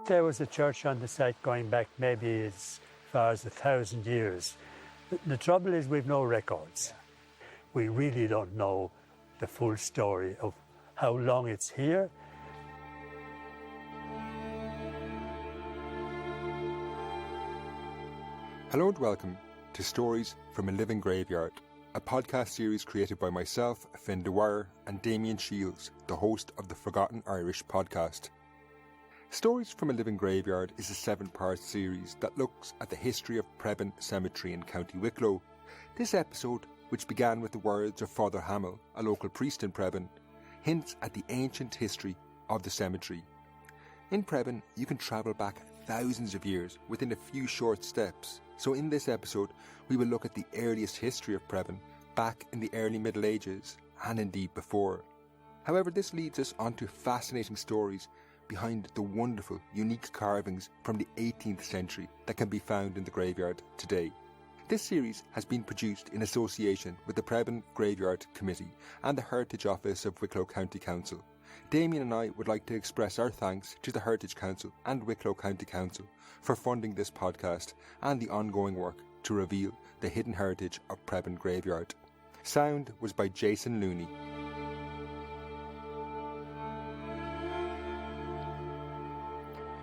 there was a church on the site going back maybe as far as 1,000 years. The trouble is we've no records. We really don't know the full story of how long it's here. Hello and welcome to Stories from a Living Graveyard, a podcast series created by myself, Finn Dwyer, and Damian Shields, the host of the Forgotten Irish podcast. Stories from a Living Graveyard is a 7-part series that looks at the history of Preban Cemetery in County Wicklow. This episode, which began with the words of Father Hamill, a local priest in Preban, hints at the ancient history of the cemetery. In Preban, you can travel back thousands of years within a few short steps. So in this episode, we will look at the earliest history of Preban back in the early Middle Ages and indeed before. However, this leads us onto fascinating stories behind the wonderful, unique carvings from the 18th century that can be found in the graveyard today. This series has been produced in association with the Preban Graveyard Committee and the Heritage Office of Wicklow County Council. Damian and I would like to express our thanks to the Heritage Council and Wicklow County Council for funding this podcast and the ongoing work to reveal the hidden heritage of Preban Graveyard. Sound was by Jason Looney.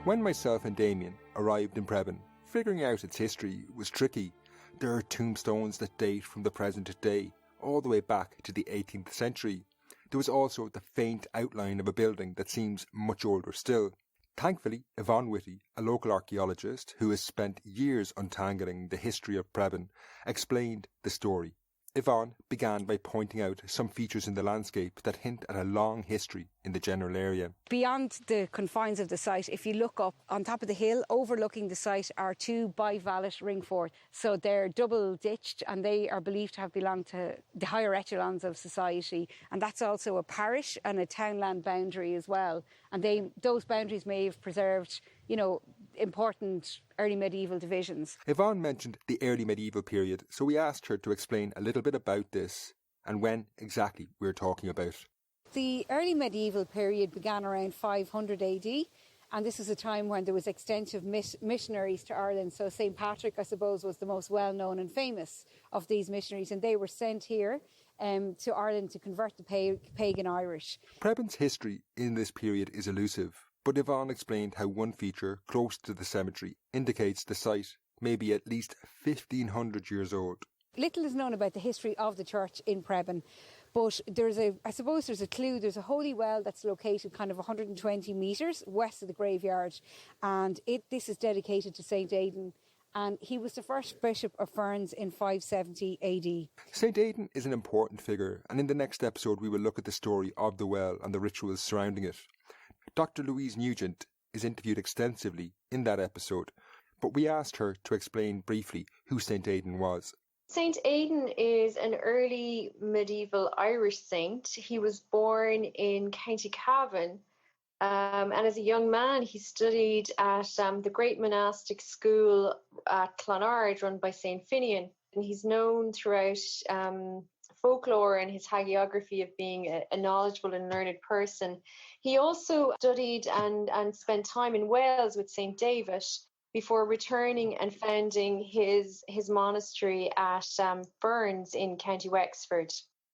When myself and Damian arrived in Preban, figuring out its history was tricky. There are tombstones that date from the present day, all the way back to the 18th century. There was also the faint outline of a building that seems much older still. Thankfully, Yvonne Whitty, a local archaeologist who has spent years untangling the history of Preban, explained the story. Yvonne began by pointing out some features in the landscape that hint at a long history in the general area. Beyond the confines of the site, if you look up on top of the hill overlooking the site are 2 bivalve ring forts. So they're double ditched and they are believed to have belonged to the higher echelons of society. And that's also a parish and a townland boundary as well. And those boundaries may have preserved, important early medieval divisions. Yvonne mentioned the early medieval period, so we asked her to explain a little bit about this and when exactly we're talking about. The early medieval period began around 500 AD, and this is a time when there was extensive missionaries to Ireland. So St. Patrick, I suppose, was the most well-known and famous of these missionaries, and they were sent here to Ireland to convert the pagan Irish. Preban's history in this period is elusive, but Yvonne explained how one feature close to the cemetery indicates the site may be at least 1,500 years old. Little is known about the history of the church in Preban, but there's a clue. There's a holy well that's located kind of 120 metres west of the graveyard, and this is dedicated to St. Aidan, and he was the first bishop of Ferns in 570 AD. St. Aidan is an important figure, and in the next episode we will look at the story of the well and the rituals surrounding it. Dr. Louise Nugent is interviewed extensively in that episode, but we asked her to explain briefly who St. Aidan was. St. Aidan is an early medieval Irish saint. He was born in County Cavan, and as a young man he studied at the great monastic school at Clonard run by St. Finian. And he's known throughout folklore and his hagiography of being a knowledgeable and learned person. He also studied and spent time in Wales with St. David before returning and founding his monastery at Ferns in County Wexford.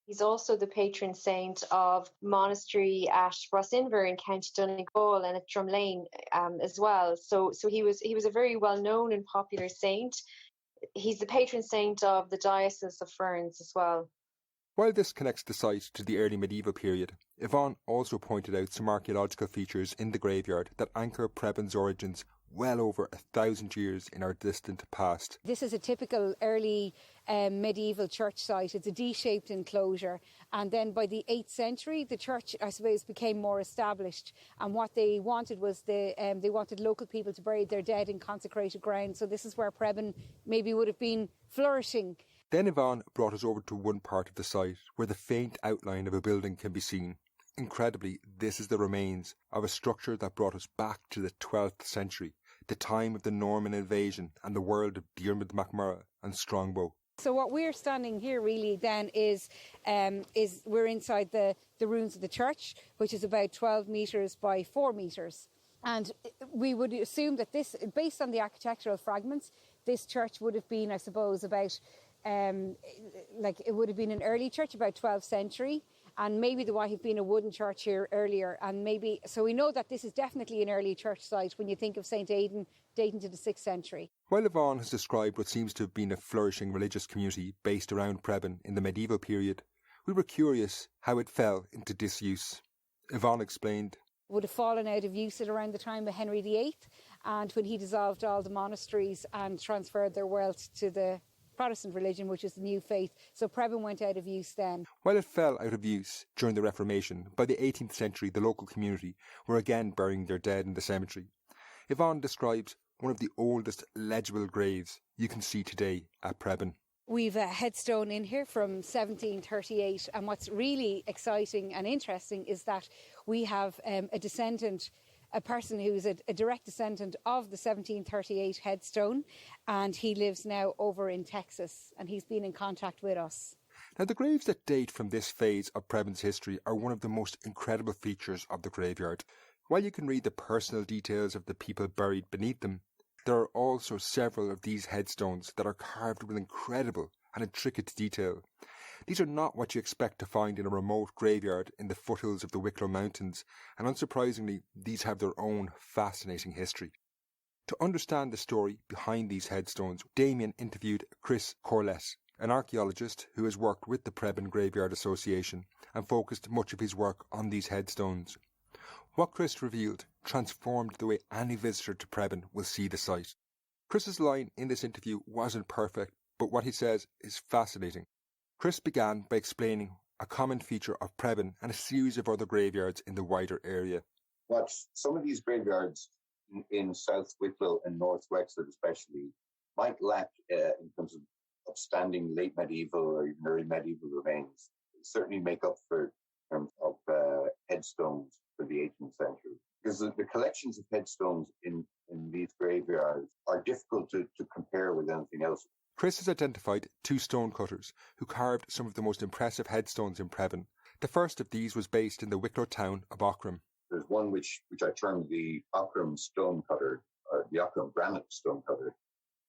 He's also the patron saint of monastery at Rosinver in County Donegal and at Drumlane as well. So he was a very well-known and popular saint. He's the patron saint of the Diocese of Ferns as well. While this connects the site to the early medieval period, Yvonne also pointed out some archaeological features in the graveyard that anchor Preban's origins well over 1,000 years in our distant past. This is a typical early medieval church site. It's a D-shaped enclosure, and then by the 8th century the church, I suppose, became more established, and what they wanted was they wanted local people to bury their dead in consecrated ground. So this is where Preban maybe would have been flourishing. Then Yvonne brought us over to one part of the site where the faint outline of a building can be seen. Incredibly, this is the remains of a structure that brought us back to the 12th century, the time of the Norman invasion and the world of Diarmaid MacMurrough and Strongbow. So what we're standing here really then is we're inside the ruins of the church, which is about 12 metres by 4 metres. And we would assume that this, based on the architectural fragments, this church would have been, I suppose, about, it would have been an early church, about 12th century. And maybe there might have been a wooden church here earlier. And maybe, so we know that this is definitely an early church site when you think of St. Aidan dating to the 6th century. While Yvonne has described what seems to have been a flourishing religious community based around Preban in the medieval period, we were curious how it fell into disuse. Yvonne explained. Would have fallen out of use at around the time of Henry VIII, and when he dissolved all the monasteries and transferred their wealth to the Protestant religion, which is the new faith. So Preban went out of use then. While it fell out of use during the Reformation, by the 18th century the local community were again burying their dead in the cemetery. Yvonne describes one of the oldest legible graves you can see today at Preban. We've a headstone in here from 1738, and what's really exciting and interesting is that we have a descendant, a person who's a direct descendant of the 1738 headstone, and he lives now over in Texas, and he's been in contact with us. Now, the graves that date from this phase of Preban's history are one of the most incredible features of the graveyard. While you can read the personal details of the people buried beneath them, there are also several of these headstones that are carved with incredible and intricate detail. These are not what you expect to find in a remote graveyard in the foothills of the Wicklow Mountains, and unsurprisingly, these have their own fascinating history. To understand the story behind these headstones, Damian interviewed Chris Corlett, an archaeologist who has worked with the Preban Graveyard Association and focused much of his work on these headstones. What Chris revealed transformed the way any visitor to Preban will see the site. Chris's line in this interview wasn't perfect, but what he says is fascinating. Chris began by explaining a common feature of Preban and a series of other graveyards in the wider area. What some of these graveyards in South Wicklow and North Wexford especially might lack in terms of upstanding late medieval or even early medieval remains, certainly make up for in terms of headstones for the 18th century. Because the collections of headstones in these graveyards are difficult to compare with anything else. Chris has identified two stonecutters who carved some of the most impressive headstones in Preban. The first of these was based in the Wicklow town of Aughrim. There's one which I termed the Aughrim stonecutter, or the Aughrim granite stonecutter.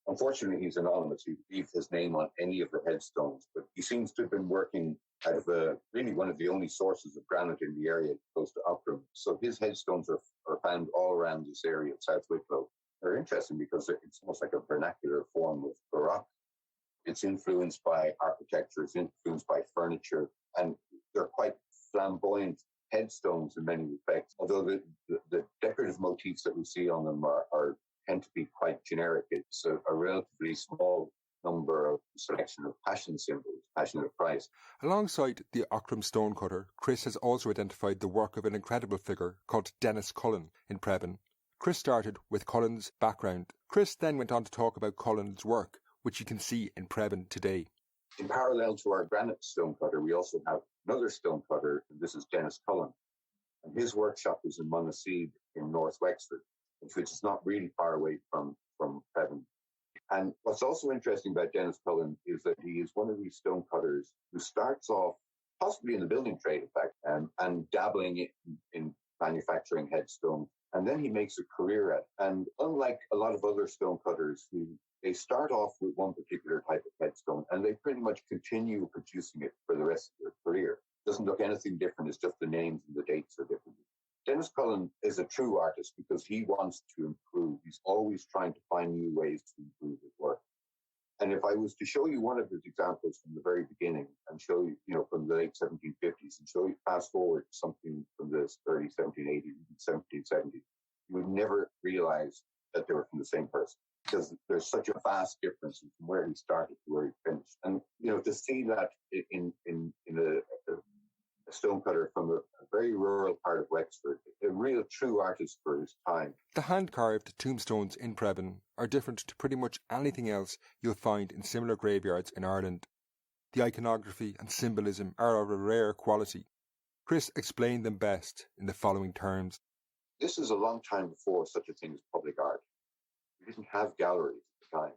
Unfortunately, he's anonymous. He leaves his name on any of the headstones, but he seems to have been working out of really one of the only sources of granite in the area close to Aughrim. So his headstones are found all around this area of South Wicklow. They're interesting because it's almost like a vernacular form of Baroque. It's influenced by architecture, it's influenced by furniture, and they're quite flamboyant headstones in many respects, although the decorative motifs that we see on them tend to be quite generic. It's a relatively small number of selection of passion symbols, passion of Christ. Alongside the Aughrim stonecutter, Chris has also identified the work of an incredible figure called Dennis Cullen in Preban. Chris started with Cullen's background. Chris then went on to talk about Cullen's work, which you can see in Preban today. In parallel to our granite stonecutter, we also have another stonecutter, and this is Dennis Cullen. And his workshop is in Monaseed in North Wexford, which is not really far away from Preban. And what's also interesting about Dennis Cullen is that he is one of these stonecutters who starts off possibly in the building trade, in fact, and dabbling in manufacturing headstones. And then he makes a career at it. And unlike a lot of other stonecutters they start off with one particular type of headstone and they pretty much continue producing it for the rest of their career. It doesn't look anything different, it's just the names and the dates are different. Dennis Cullen is a true artist because he wants to improve. He's always trying to find new ways to improve his work. And if I was to show you one of his examples from the very beginning and show you, from the late 1750s and show you fast forward to something from the early 1780s, 1770s, you would never realize that they were from the same person, because there's such a vast difference from where he started to where he finished. And, to see that in a stonecutter from a very rural part of Wexford, a real true artist for his time. The hand-carved tombstones in Preban are different to pretty much anything else you'll find in similar graveyards in Ireland. The iconography and symbolism are of a rare quality. Chris explained them best in the following terms. This is a long time before such a thing as public art. We didn't have galleries at the time.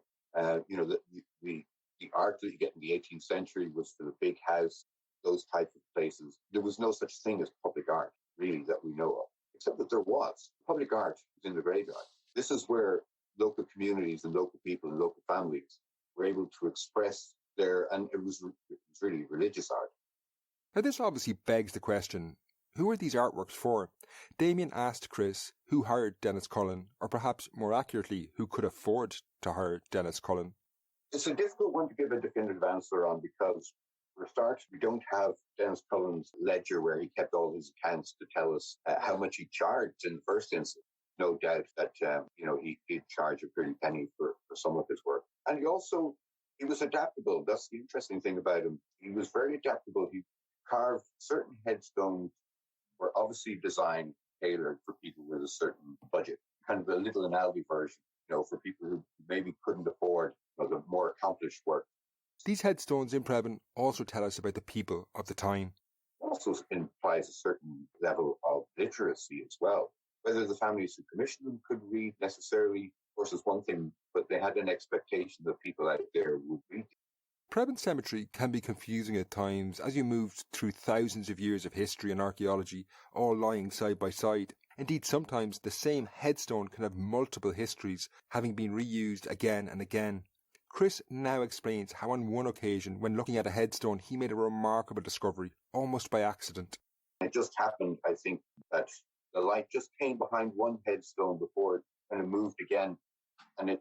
The art that you get in the 18th century was for the big house, those types of places. There was no such thing as public art, really, that we know of. except that there was public art in the graveyard. This is where local communities and local people and local families were able to express and it was really religious art. Now this obviously begs the question, who are these artworks for? Damian asked Chris who hired Dennis Cullen, or perhaps more accurately, who could afford to hire Dennis Cullen. It's a difficult one to give a definitive answer on because, for a start, we don't have Dennis Cullen's ledger where he kept all his accounts to tell us how much he charged in the first instance. No doubt that he'd charge a pretty penny for some of his work. And he was adaptable. That's the interesting thing about him. He was very adaptable. He carved certain headstones were obviously designed, tailored for people with a certain budget, kind of a little Analdi version, for people who maybe couldn't afford the more accomplished work. These headstones in Preban also tell us about the people of the time. It also implies a certain level of literacy as well. Whether the families who commissioned them could read necessarily, of course, is one thing, but they had an expectation that people out there would read. Preban Cemetery can be confusing at times as you move through thousands of years of history and archaeology, all lying side by side. Indeed, sometimes the same headstone can have multiple histories, having been reused again and again. Chris now explains how on one occasion, when looking at a headstone, he made a remarkable discovery, almost by accident. It just happened, I think, that the light just came behind one headstone before it kind of moved again, and it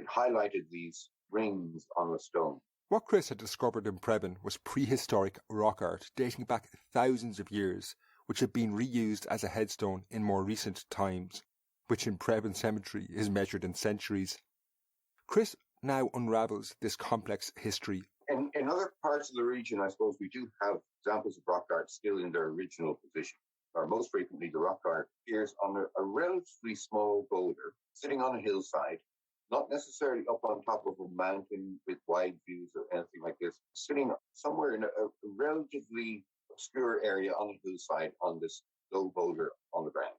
highlighted these rings on the stone. What Chris had discovered in Preban was prehistoric rock art dating back thousands of years, which had been reused as a headstone in more recent times, which in Preban Cemetery is measured in centuries. Chris now unravels this complex history. In other parts of the region, I suppose, we do have examples of rock art still in their original position. Or most frequently, the rock art appears on a relatively small boulder, sitting on a hillside, not necessarily up on top of a mountain with wide views or anything like this, sitting somewhere in a relatively obscure area on a hillside on this low boulder on the ground.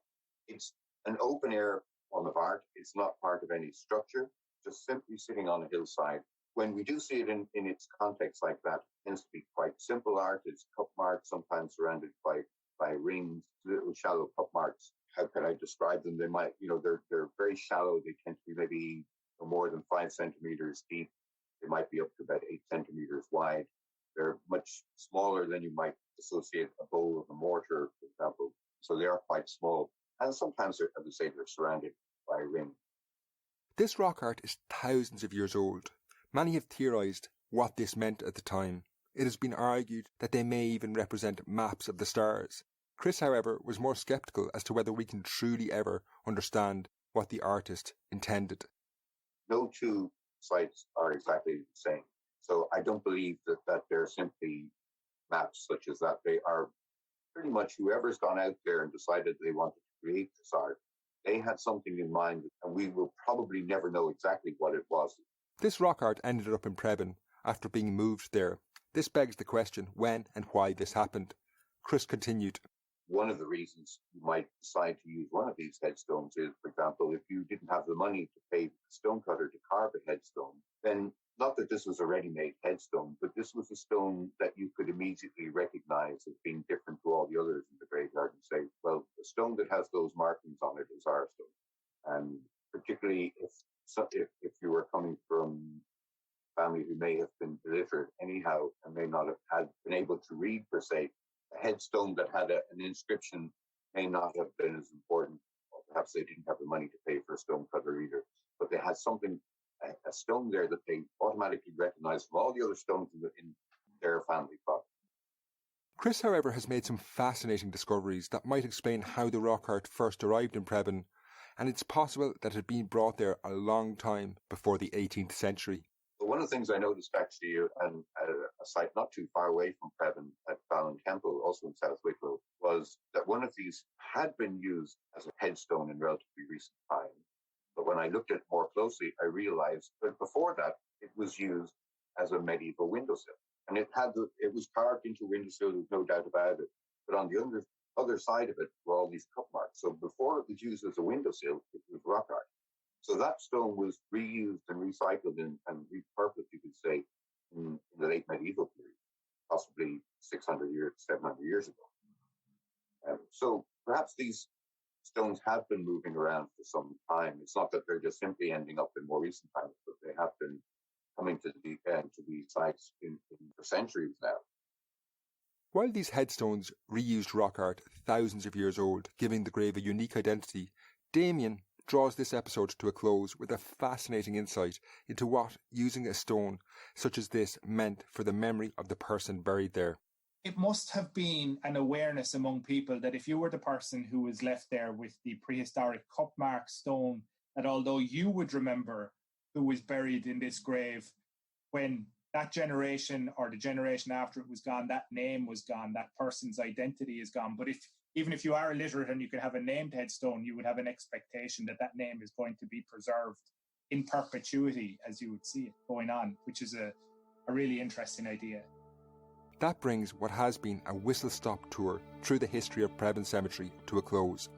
It's an open air form of art. It's not part of any structure, just simply sitting on a hillside. When we do see it in its context like that, it tends to be quite simple art. It's cup marks, sometimes surrounded by rings, little shallow cup marks. How can I describe them? They might, they're very shallow. They tend to be maybe more than 5 centimeters deep. They might be up to about 8 centimeters wide. They're much smaller than you might associate a bowl of a mortar, for example. So they are quite small. And sometimes, as I say, they're surrounded by a ring. This rock art is thousands of years old. Many have theorised what this meant at the time. It has been argued that they may even represent maps of the stars. Chris, however, was more sceptical as to whether we can truly ever understand what the artist intended. No two sites are exactly the same. So I don't believe that they're simply maps such as that. They are pretty much whoever's gone out there and decided they wanted to create this art, they had something in mind, and we will probably never know exactly what it was. This rock art ended up in Preban after being moved there. This begs the question when and why this happened. Chris continued. One of the reasons you might decide to use one of these headstones is, for example, if you didn't have the money to pay the stonecutter to carve a headstone, then not that this was a ready-made headstone, but this was a stone that you could immediately recognize as being different to all the others in the graveyard and say, well, the stone that has those markings on it is our stone. And particularly if you were coming from a family who may have been illiterate anyhow and may not have been able to read per se, a headstone that had an inscription may not have been as important, or perhaps they didn't have the money to pay for a stonecutter either, but they had something, a stone there that they automatically recognized from all the other stones in their family property. Chris, however, has made some fascinating discoveries that might explain how the rock art first arrived in Preban, and it's possible that it had been brought there a long time before the 18th century. But one of the things I noticed actually, and a site not too far away from Preban at Fallon Temple, also in South Wicklow, was that one of these had been used as a headstone in relatively recent times. But when I looked at it more closely, I realized that before that, it was used as a medieval windowsill. And it was carved into a windowsill, there's no doubt about it. But on the other side of it were all these cup marks. So before it was used as a windowsill, it was rock art. So that stone was reused and recycled and repurposed, you could say, in the late medieval period, possibly 600 years, 700 years ago. So perhaps these stones have been moving around for some time. It's not that they're just simply ending up in more recent times, but they have been coming to these sites for centuries now. While these headstones reused rock art thousands of years old, giving the grave a unique identity, Damian draws this episode to a close with a fascinating insight into what using a stone such as this meant for the memory of the person buried there. It must have been an awareness among people that if you were the person who was left there with the prehistoric cup mark stone, that although you would remember who was buried in this grave, when that generation or the generation after it was gone, that name was gone, that person's identity is gone. But even if you are illiterate and you could have a named headstone, you would have an expectation that that name is going to be preserved in perpetuity as you would see it going on, which is a really interesting idea. That brings what has been a whistle-stop tour through the history of Preban Cemetery to a close.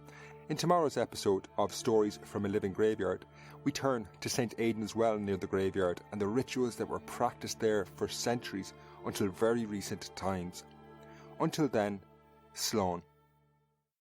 In tomorrow's episode of Stories from a Living Graveyard, we turn to St. Aidan's Well near the graveyard and the rituals that were practiced there for centuries until very recent times. Until then, Slán.